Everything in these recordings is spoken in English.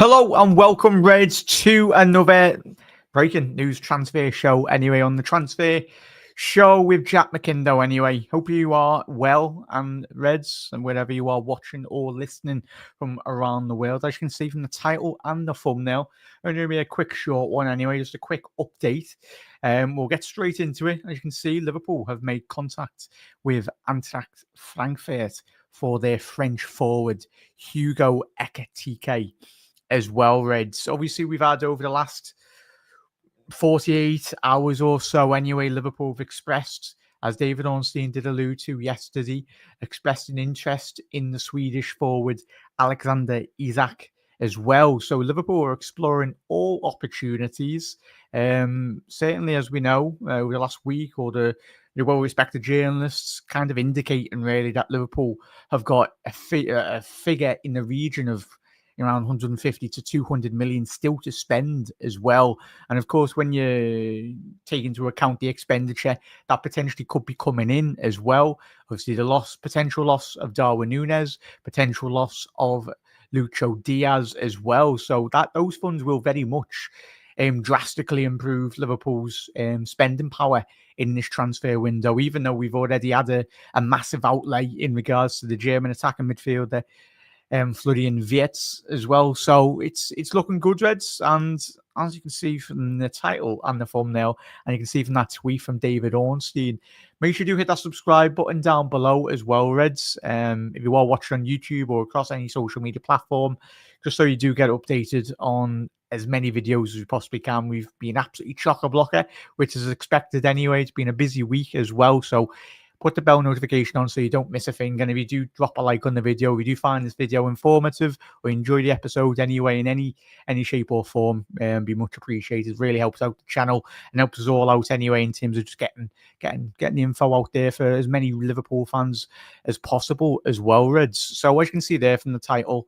Hello and welcome, Reds, to another breaking news transfer show. Anyway, on the transfer show with Jack McIndoe. Anyway, hope you are well, and Reds, and wherever you are watching or listening from around the world. As you can see from the title and the thumbnail, only going to be a quick, short one. Anyway, just a quick update. We'll get straight into it. As you can see, Liverpool have made contact with Eintracht Frankfurt for their French forward Hugo Ekitike as well, Reds. Obviously, we've had over the last 48 hours or so, anyway, Liverpool have expressed, as David Ornstein did allude to yesterday, expressed an interest in the Swedish forward Alexander Isak as well. So Liverpool are exploring all opportunities. Certainly, as we know, over the last week, or the well-respected journalists kind of indicating really that Liverpool have got a figure in the region of around 150 to 200 million still to spend as well. And of course, when you take into account the expenditure that potentially could be coming in as well, obviously the potential loss of Darwin Núñez, potential loss of Lucho Diaz as well. So that those funds will very much drastically improve Liverpool's spending power in this transfer window, even though we've already had a massive outlay in regards to the German attacking midfielder Florian Wirtz as well. So it's looking good, Reds. And as you can see from the title and the thumbnail, and you can see from that tweet from David Ornstein, make sure you hit that subscribe button down below as well, Reds. If you are watching on YouTube or across any social media platform, just so you do get updated on as many videos as we possibly can. We've been absolutely chock-a-blocker, which is expected anyway. It's been a busy week as well. So put the bell notification on so you don't miss a thing. And if you do drop a like on the video, if you do find this video informative or enjoy the episode anyway in any shape or form, be much appreciated. Really helps out the channel and helps us all out anyway in terms of just getting the info out there for as many Liverpool fans as possible as well, Reds. So as you can see there from the title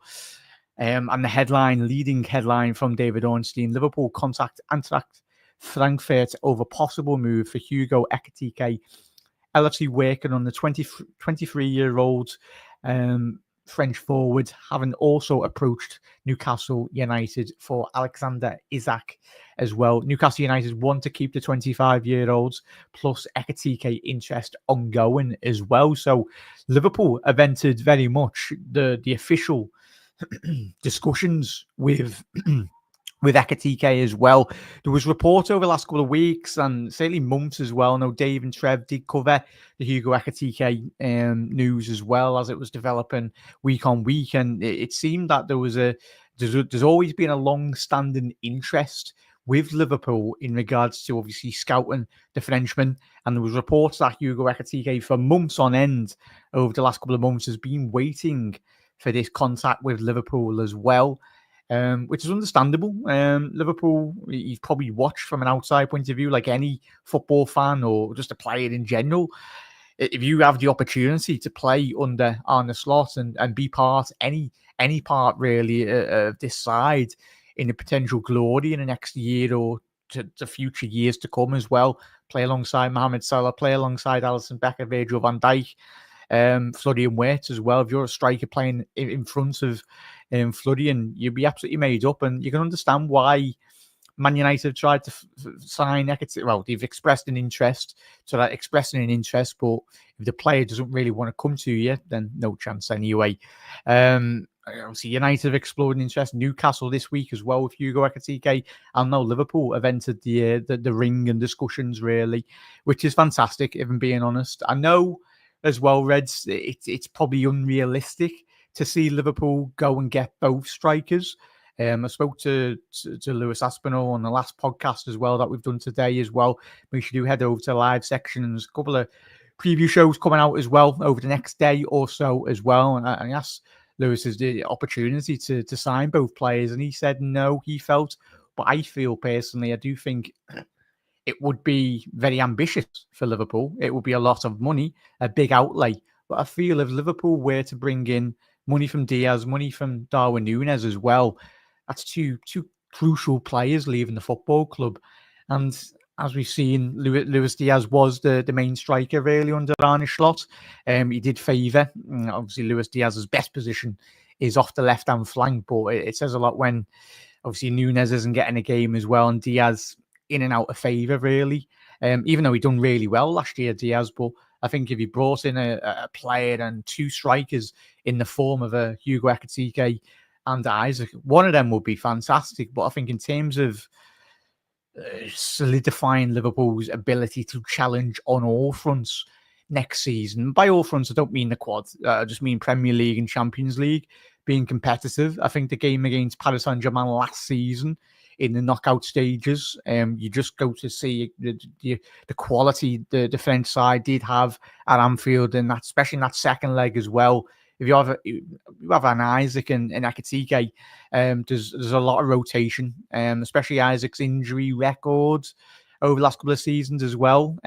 and the leading headline from David Ornstein, Liverpool contact Eintracht Frankfurt over possible move for Hugo Ekitike. LFC working on the 23-year-old French forward, having also approached Newcastle United for Alexander Isak as well. Newcastle United want to keep the 25-year-olds, plus Ekitike interest ongoing as well. So Liverpool have entered very much the official discussions with Ekitike as well. There was reports over the last couple of weeks and certainly months as well. I know Dave and Trev did cover the Hugo Ekitike news as well as it was developing week on week, and it seemed that there's always been a long-standing interest with Liverpool in regards to obviously scouting the Frenchman, and there was reports that Hugo Ekitike for months on end over the last couple of months has been waiting for this contact with Liverpool as well. Which is understandable. Liverpool, you've probably watched from an outside point of view, like any football fan or just a player in general. If you have the opportunity to play under Arne Slot and be part, any part really of this side in the potential glory in the next year or to future years to come as well, play alongside Mohamed Salah, play alongside Alisson Becker, Virgil van Dijk, Florian Wirtz as well. If you're a striker playing in front of Florian, you'd be absolutely made up, and you can understand why Man United have tried to sign Ekitike. Well, they've expressed an interest, so that expressing an interest, but if the player doesn't really want to come to you, then no chance anyway. Obviously, United have explored an interest. Newcastle this week as well with Hugo Ekitike, and now Liverpool have entered the ring and discussions really, which is fantastic. If I'm being honest, I know as well, Reds, it's probably unrealistic to see Liverpool go and get both strikers. I spoke to Lewis Aspinall on the last podcast as well that we've done today as well. We should head over to the live section, and there's a couple of preview shows coming out as well over the next day or so as well. And I asked Lewis the opportunity to sign both players, and he said no, he felt. But I feel personally, I do think it would be very ambitious for Liverpool. It would be a lot of money, a big outlay. But I feel if Liverpool were to bring in money from Diaz, money from Darwin Núñez as well, that's two crucial players leaving the football club. And as we've seen, Luis Diaz was the main striker really under Arne Slot. He did favour, obviously, Luis Diaz's best position is off the left-hand flank, but it says a lot when obviously Nunes isn't getting a game as well, and Diaz in and out of favour, really. Even though he done really well last year, Diaz, but I think if he brought in a player and two strikers in the form of a Hugo Ekitike and Isak, one of them would be fantastic. But I think in terms of solidifying Liverpool's ability to challenge on all fronts next season. By all fronts, I don't mean the quad. I just mean Premier League and Champions League being competitive. I think the game against Paris Saint-Germain last season in the knockout stages, you just go to see the quality the French side did have at Anfield, and that, especially in that second leg as well. If you have an Isak and Ekitike, there's a lot of rotation, especially Isak's injury record over the last couple of seasons as well.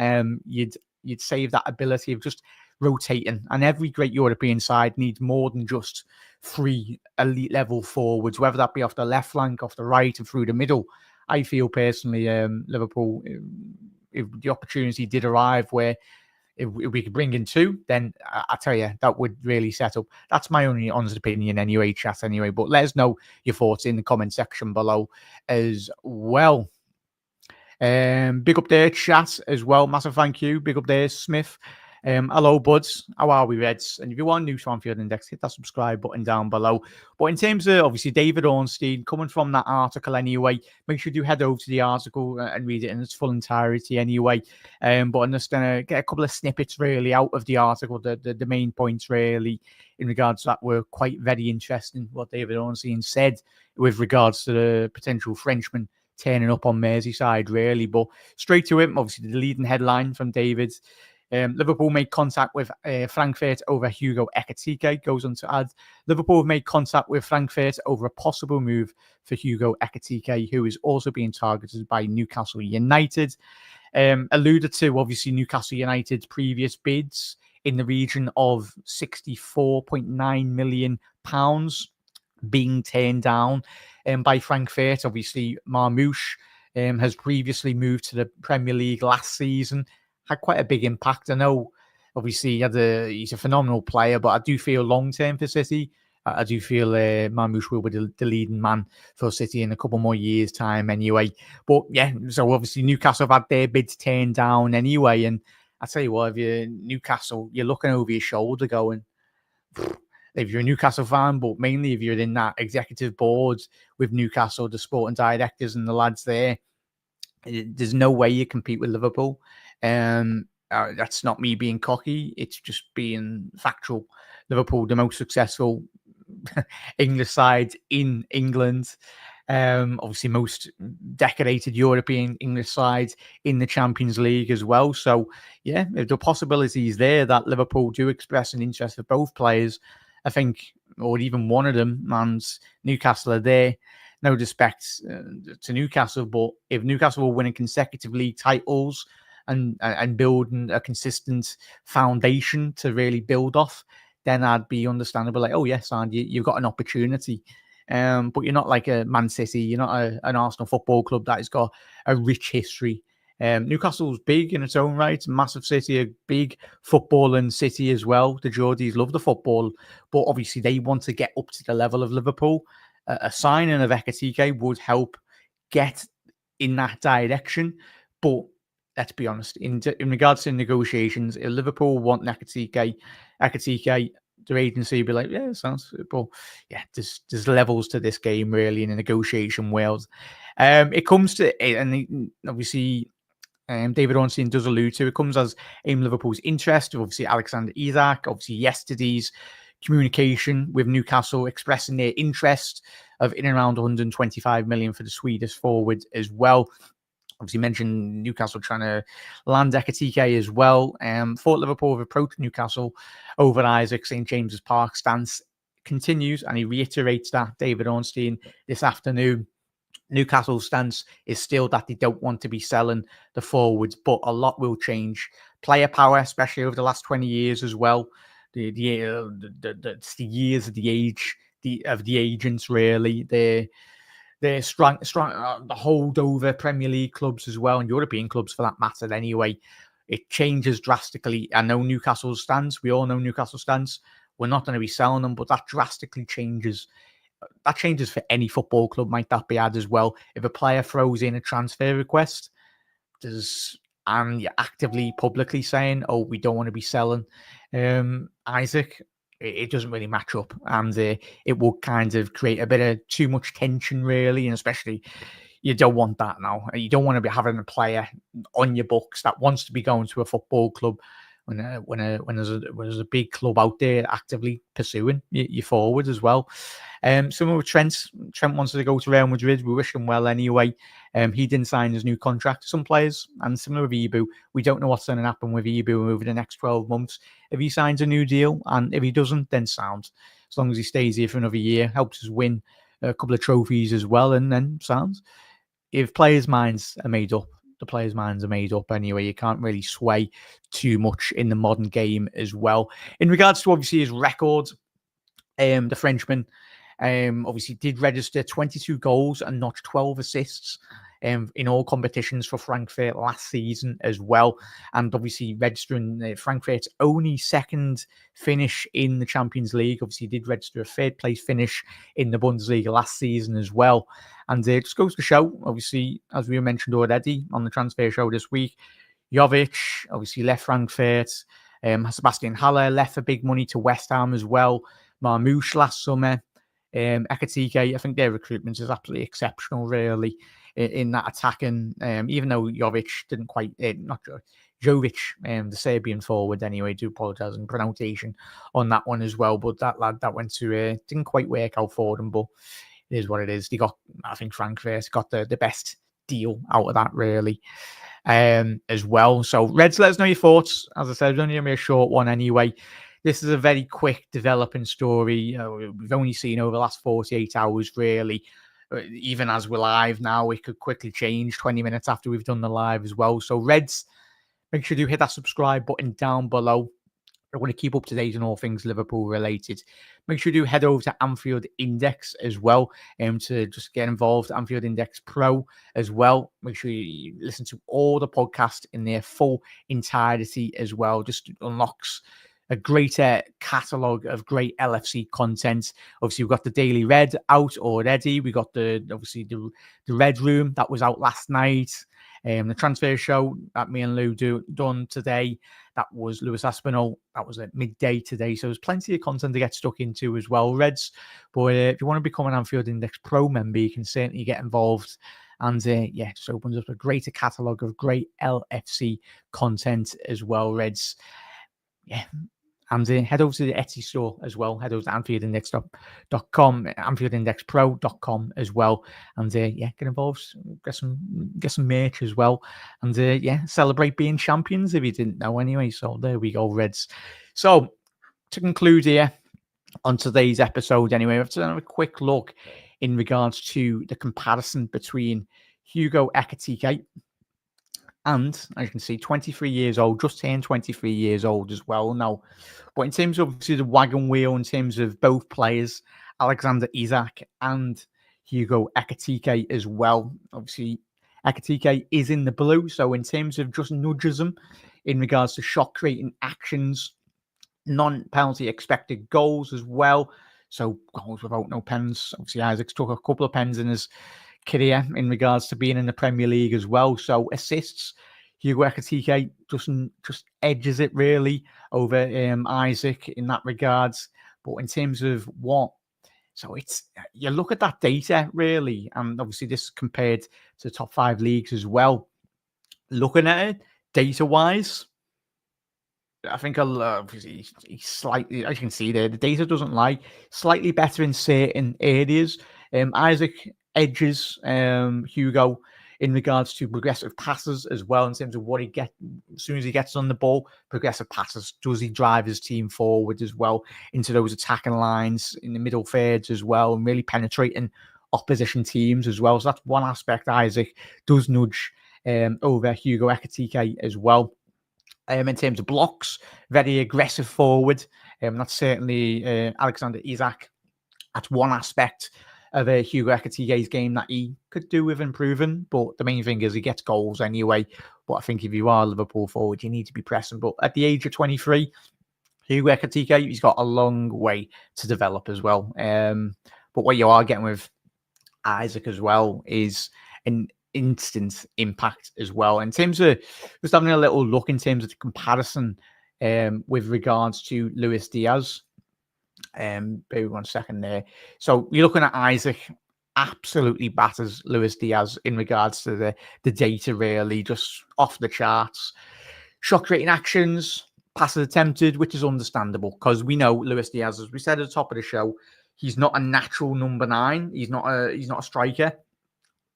You'd save that ability of just rotating, and every great European side needs more than just three elite level forwards, whether that be off the left flank, off the right, and through the middle. I feel personally, Liverpool, if the opportunity did arrive where if we could bring in two, then I tell you, that would really set up. That's my only honest opinion anyway, chat anyway. But let us know your thoughts in the comment section below as well. Big up there, chat as well. Massive thank you. Big up there, Smith. Hello, buds. How are we, Reds? And if you are new to Anfield Index, hit that subscribe button down below. But in terms of, obviously, David Ornstein, coming from that article anyway, make sure you head over to the article and read it in its full entirety anyway. But I'm just going to get a couple of snippets, really, out of the article, the main points, really, in regards to that were quite very interesting, what David Ornstein said with regards to the potential Frenchman turning up on Merseyside, really. But straight to it, obviously, the leading headline from David. Liverpool made contact with Frankfurt over Hugo Ekitike. Goes on to add, Liverpool have made contact with Frankfurt over a possible move for Hugo Ekitike, who is also being targeted by Newcastle United. Alluded to, obviously, Newcastle United's previous bids in the region of £64.9 million being turned down by Frankfurt. Obviously, Marmoush has previously moved to the Premier League last season. Had quite a big impact. I know, obviously, he's a phenomenal player, but I do feel long-term for City, I do feel Marmoush will be the leading man for City in a couple more years' time anyway. But yeah, so obviously Newcastle have had their bids turned down anyway. And I tell you what, if you're Newcastle, you're looking over your shoulder going, if you're a Newcastle fan, but mainly if you're in that executive board with Newcastle, the sporting directors and the lads there, there's no way you compete with Liverpool. That's not me being cocky. It's just being factual. Liverpool, the most successful English side in England. Obviously, most decorated European English sides in the Champions League as well. So, yeah, if the possibility is there that Liverpool do express an interest for both players, I think, or even one of them, and Newcastle are there. No disrespect to Newcastle, but if Newcastle were winning consecutive league titles and building a consistent foundation to really build off, then I'd be understandable. Like, oh yes, and you've got an opportunity. But you're not like a Man City. You're not an Arsenal Football Club that has got a rich history. Newcastle's big in its own right, massive city, a big footballing city as well. The Geordies love the football, but obviously they want to get up to the level of Liverpool. A signing of Ekitike would help get in that direction. But let's be honest, in regards to negotiations, if Liverpool want Ekitike, their agency would be like, yeah, sounds good. But yeah, there's levels to this game, really, in a negotiation world. It comes to, and obviously, David Ornstein does allude to, it comes as aim Liverpool's interest, obviously Alexander Isak, obviously yesterday's communication with Newcastle expressing their interest of in and around 125 million for the Swedish forward as well. Obviously mentioned Newcastle trying to land Ekitike as well. Thought Liverpool have approached Newcastle over Isak. St. James's Park stance continues, and he reiterates that, David Ornstein, this afternoon. Newcastle's stance is still that they don't want to be selling the forwards, but a lot will change. Player power, especially over the last 20 years as well. The years of the age of the agents, really. They're strong, the holdover Premier League clubs as well, and European clubs for that matter anyway. It changes drastically. I know Newcastle's stance. We all know Newcastle's stance. we're not going to be selling them, but that drastically changes. That changes for any football club, might that be added as well. If a player throws in a transfer request, and you're actively publicly saying, oh, we don't want to be selling Isak, it doesn't really match up. And it will kind of create a bit of too much tension, really. And especially, you don't want that now. You don't want to be having a player on your books that wants to be going to a football club when there's a big club out there actively pursuing you forward as well. Similar with Trent. Trent wanted to go to Real Madrid. We wish him well anyway. He didn't sign his new contract. Some players, and similar with Ibu, we don't know what's going to happen with Ibu over the next 12 months. If he signs a new deal, and if he doesn't, then sound. As long as he stays here for another year, helps us win a couple of trophies as well, and then sounds. If players' minds are made up, the players' minds are made up anyway. You can't really sway too much in the modern game as well. In regards to obviously his record, the Frenchman obviously did register 22 goals and notched 12 assists in all competitions for Frankfurt last season as well. And obviously registering Frankfurt's only second finish in the Champions League. Obviously he did register a third place finish in the Bundesliga last season as well. And it just goes to show, obviously, as we mentioned already on the transfer show this week, Jovic obviously left Frankfurt. Sebastian Haller left for big money to West Ham as well. Marmouche last summer. Ekitike, I think their recruitment is absolutely exceptional, really, in that attacking. Even though Jovic didn't quite, Jovic, the Serbian forward, anyway, do apologise in pronunciation on that one as well. But that lad that went to didn't quite work out for them, but it is what it is. They got, I think, Frankfurt got the best deal out of that, really, as well. So, Reds, let us know your thoughts. As I said, it's only going to be a short one anyway. This is a very quick developing story. We've only seen over the last 48 hours, really. Even as we're live now, it could quickly change 20 minutes after we've done the live as well. So, Reds, make sure you hit that subscribe button down below. I want to keep up to date on all things Liverpool related. Make sure you head over to Anfield Index as well to just get involved. Anfield Index Pro as well. Make sure you listen to all the podcasts in their full entirety as well. Just unlocks a greater catalogue of great LFC content. Obviously, we've got the Daily Red out already. We got the Red Room that was out last night. The transfer show that me and Lou done today, that was Lewis Aspinall. That was at midday today. So there's plenty of content to get stuck into as well, Reds. But if you want to become an Anfield Index Pro member, you can certainly get involved. And it just opens up a greater catalogue of great LFC content as well, Reds. Yeah. And head over to the Etsy store as well. Head over to AnfieldIndex.com, AnfieldIndexPro.com as well. And get involved. Get some merch as well. And celebrate being champions if you didn't know anyway. So there we go, Reds. So to conclude here on today's episode anyway, we have to have a quick look in regards to the comparison between Hugo Ekitike and, as you can see, 23 years old, just turned 23 years old as well now. But in terms of the wagon wheel, in terms of both players, Alexander Isak and Hugo Ekitike as well. Obviously, Ekitike is in the blue. So in terms of just nudgism in regards to shot creating actions, non-penalty expected goals as well. So goals without no pens. Obviously, Isaac's took a couple of pens in his career in regards to being in the Premier League as well. So assists, Hugo Ekitike just edges it really over Isak in that regards. But in terms of what, so it's, you look at that data really, and obviously this is compared to the top 5 leagues as well. Looking at it data wise, I think obviously he's slightly, as you can see there, the data doesn't lie, slightly better in certain areas. Isak edges Hugo in regards to progressive passes as well, in terms of what he gets as soon as he gets on the ball. Progressive passes, does he drive his team forward as well into those attacking lines in the middle thirds as well, and really penetrating opposition teams as well. So that's one aspect Isak does nudge over Hugo Ekitike as well. In terms of blocks, very aggressive forward. That's certainly Alexander Isak. That's one aspect of Hugo Ekitike's game that he could do with improving. But the main thing is he gets goals anyway. But I think if you are a Liverpool forward, you need to be pressing. But at the age of 23, Hugo Ekitike, he's got a long way to develop as well. But what you are getting with Isak as well is an instant impact as well. In terms of just having a little look in terms of the comparison with regards to Luis Diaz. Bear 1 second there. So you're looking at Isak absolutely batters Luis Diaz in regards to the data, really, just off the charts. Shot creating actions, passes attempted, which is understandable because we know Luis Diaz, as we said at the top of the show, he's not a natural number 9. He's not a striker,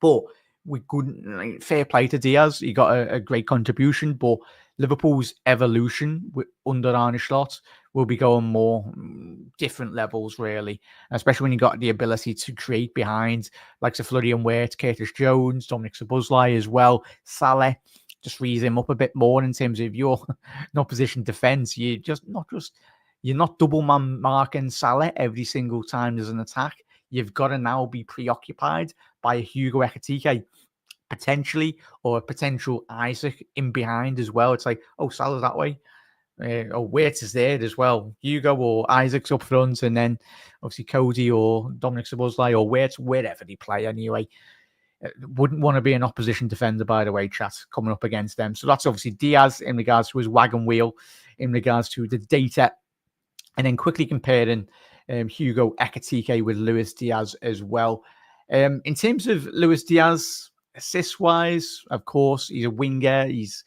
but we couldn't. Fair play to Diaz. He got a great contribution, but Liverpool's evolution under Arne Slot will be going more different levels, really, especially when you got the ability to create behind, like Florian Wirtz, Curtis Jones, Dominic Szoboszlai as well. Salah just frees him up a bit more in terms of your opposition defense. You're not double man marking Salah every single time there's an attack. You've got to now be preoccupied by a Hugo Ekitike potentially, or a potential Isak in behind as well. It's like, oh, Salah's that way. Wirtz is there as well. Hugo or Isaac's up front, and then obviously Cody or Dominic Szoboszlai or Wirtz, wherever they play anyway. Wouldn't want to be an opposition defender, by the way, chat, coming up against them. So that's obviously Diaz in regards to his wagon wheel, in regards to the data, and then quickly comparing Hugo Ekitike with Luis Diaz as well. In terms of Luis Diaz, assist-wise, of course, he's a winger. He's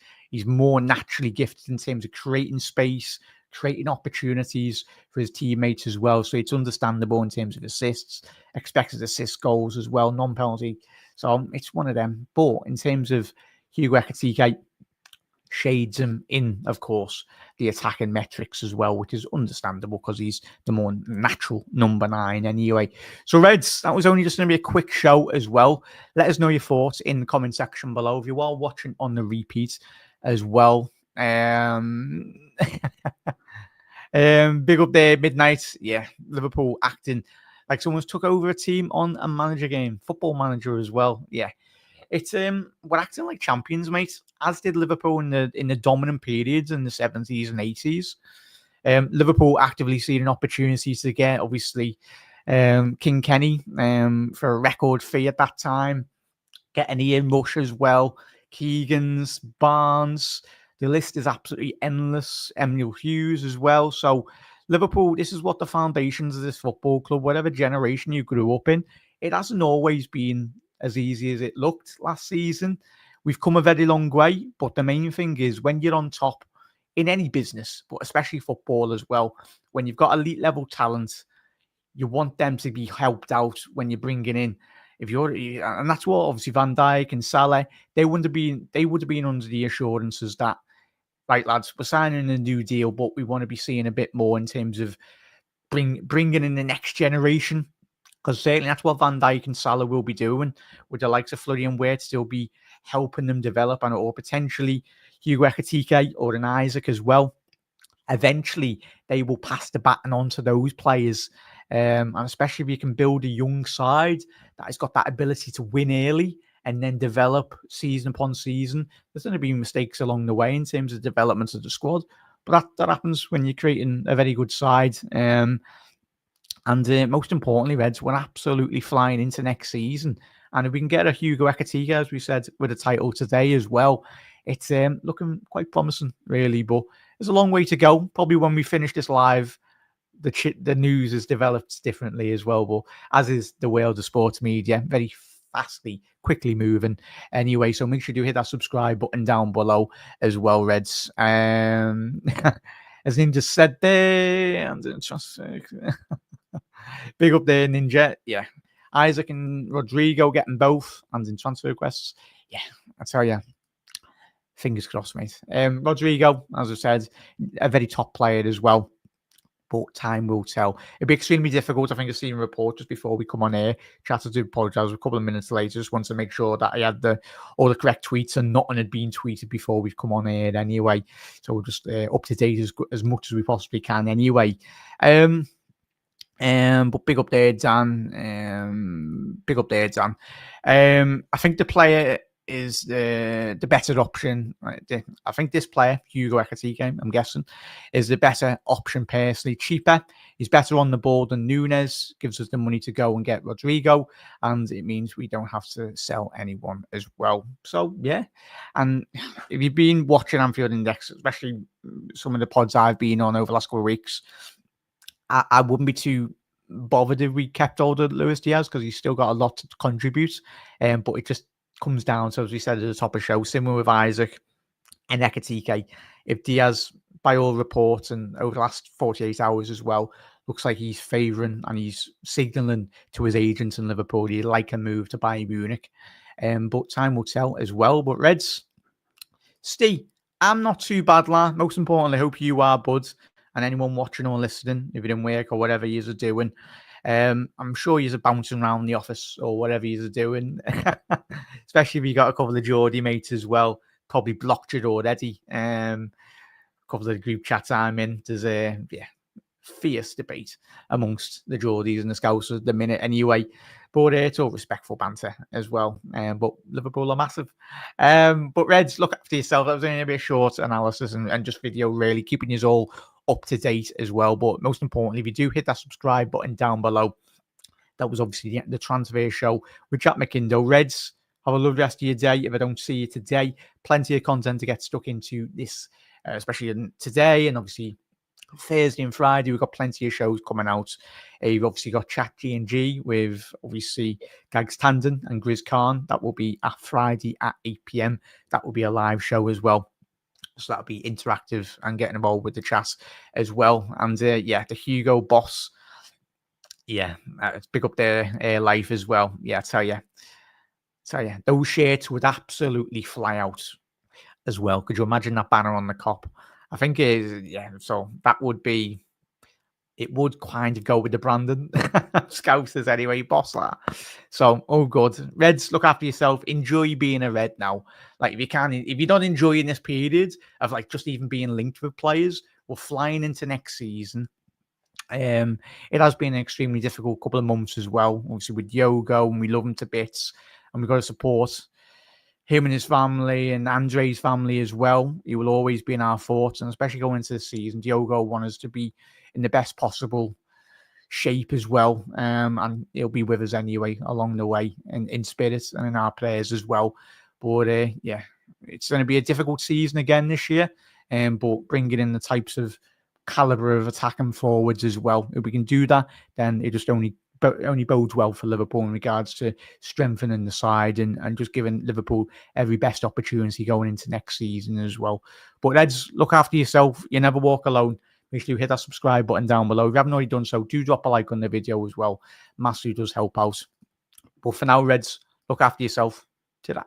more naturally gifted in terms of creating space, creating opportunities for his teammates as well. So it's understandable in terms of assists, expected assist goals as well, non-penalty. So it's one of them. But in terms of Hugo Ekitike, shades him in, of course, the attacking metrics as well, which is understandable because he's the more natural number 9 anyway. So Reds, that was only just going to be a quick show as well. Let us know your thoughts in the comment section below if you are watching on the repeat as well. Big up there, Midnight. Yeah, Liverpool acting like someone's took over a team on a manager game, football manager as well. Yeah. It's we're acting like champions, mate, as did Liverpool in the dominant periods in the 70s and 80s. Liverpool actively seeing opportunities to get, obviously, King Kenny for a record fee at that time, getting Ian Rush as well, Keegan's, Barnes. The list is absolutely endless. Emile Hughes as well. So Liverpool, this is what the foundations of this football club, whatever generation you grew up in, it hasn't always been as easy as it looked last season. We've come a very long way, but the main thing is when you're on top in any business, but especially football as well, when you've got elite level talent, you want them to be helped out when you're bringing in. And that's what obviously Van Dijk and Salah, they would have been under the assurances that, right, lads, we're signing a new deal, but we want to be seeing a bit more in terms of bringing in the next generation. Because certainly that's what Van Dijk and Salah will be doing, with the likes of Florian Wirtz still be helping them develop, and or potentially Hugo Ekitike or an Isak as well. Eventually, they will pass the baton on to those players, and especially if you can build a young side that has got that ability to win early and then develop season upon season. There's going to be mistakes along the way in terms of development of the squad, but that happens when you're creating a very good side. And most importantly, Reds, we're absolutely flying into next season. And if we can get a Hugo Ekitike, as we said, with a title today as well, it's looking quite promising, really. But there's a long way to go. Probably when we finish this live, the news has developed differently as well. But as is the world of sports media, very fastly, quickly moving. Anyway, so make sure you hit that subscribe button down below as well, Reds. As Ninja said there, I'm doing just... Big up there, Ninja. Yeah. Isak and Rodrigo getting both and in transfer requests. Yeah, I tell you. Fingers crossed, mate. Rodrigo, as I said, a very top player as well. But time will tell. It'd be extremely difficult. I think I've seen a report just before we come on air. Chat, I do apologise. A couple of minutes later, just wanted to make sure that I had all the correct tweets and nothing had been tweeted before we've come on air anyway. So we're just up to date as much as we possibly can anyway. But big up there, Dan. Big up there, Dan. I think the player is the better option. I think this player, Hugo Ekitike, I'm guessing, is the better option personally. Cheaper. He's better on the ball than Nunes, gives us the money to go and get Rodrigo, and it means we don't have to sell anyone as well. So, yeah. And if you've been watching Anfield Index, especially some of the pods I've been on over the last couple of weeks, I wouldn't be too bothered if we kept hold of Luis Diaz because he's still got a lot to contribute. But it just comes down to, as we said at the top of the show, similar with Isak and Ekitike. If Diaz, by all reports and over the last 48 hours as well, looks like he's favouring and he's signalling to his agents in Liverpool he'd like a move to Bayern Munich. But time will tell as well. But Reds, Steve, I'm not too bad, lad. Most importantly, I hope you are, bud. And anyone watching or listening, if you're in work or whatever you're doing, I'm sure you're bouncing around the office or whatever you're doing, especially if you got a couple of Geordie mates as well, probably blocked it already. A couple of the group chats I'm in, there's a fierce debate amongst the Geordies and the Scouts at the minute anyway. But it's all respectful banter as well. But Liverpool are massive. But Reds, look after yourself. That was only a short analysis and just video, really keeping you all up to date as well. But most importantly, if you do hit that subscribe button down below, that was obviously the transfer show with Jack McIndoe. Reds, have a lovely rest of your day. If I don't see you today, plenty of content to get stuck into this, especially today and obviously Thursday and Friday. We've got plenty of shows coming out. You've obviously got Chat G&G with obviously Gags Tandon and Grizz Khan. That will be at Friday at 8 p.m. That will be a live show as well. So that'll be interactive and getting involved with the chat as well. And the Hugo boss. Yeah, it's big up their life as well. Yeah, I tell you, those shirts would absolutely fly out as well. Could you imagine that banner on the cop? I think so that would be, it would kind of go with the Brandon Scousers anyway, boss that. So, oh good. Reds, look after yourself. Enjoy being a Red now. Like if you're not enjoying this period of like just even being linked with players, we're flying into next season. It has been an extremely difficult couple of months as well, obviously with Yogo, and we love him to bits, and we've got to support him and his family and Andre's family as well. He will always be in our thoughts, and especially going into the season, Diogo wants us to be in the best possible shape as well. And he'll be with us anyway along the way in spirit and in our players as well. But it's going to be a difficult season again this year. But bringing in the types of caliber of attacking forwards as well. If we can do that, then it just only bodes well for Liverpool in regards to strengthening the side and just giving Liverpool every best opportunity going into next season as well. But Reds, look after yourself. You never walk alone. Make sure you hit that subscribe button down below. If you haven't already done so, do drop a like on the video as well. Massively does help out. But for now, Reds, look after yourself. Ta-da.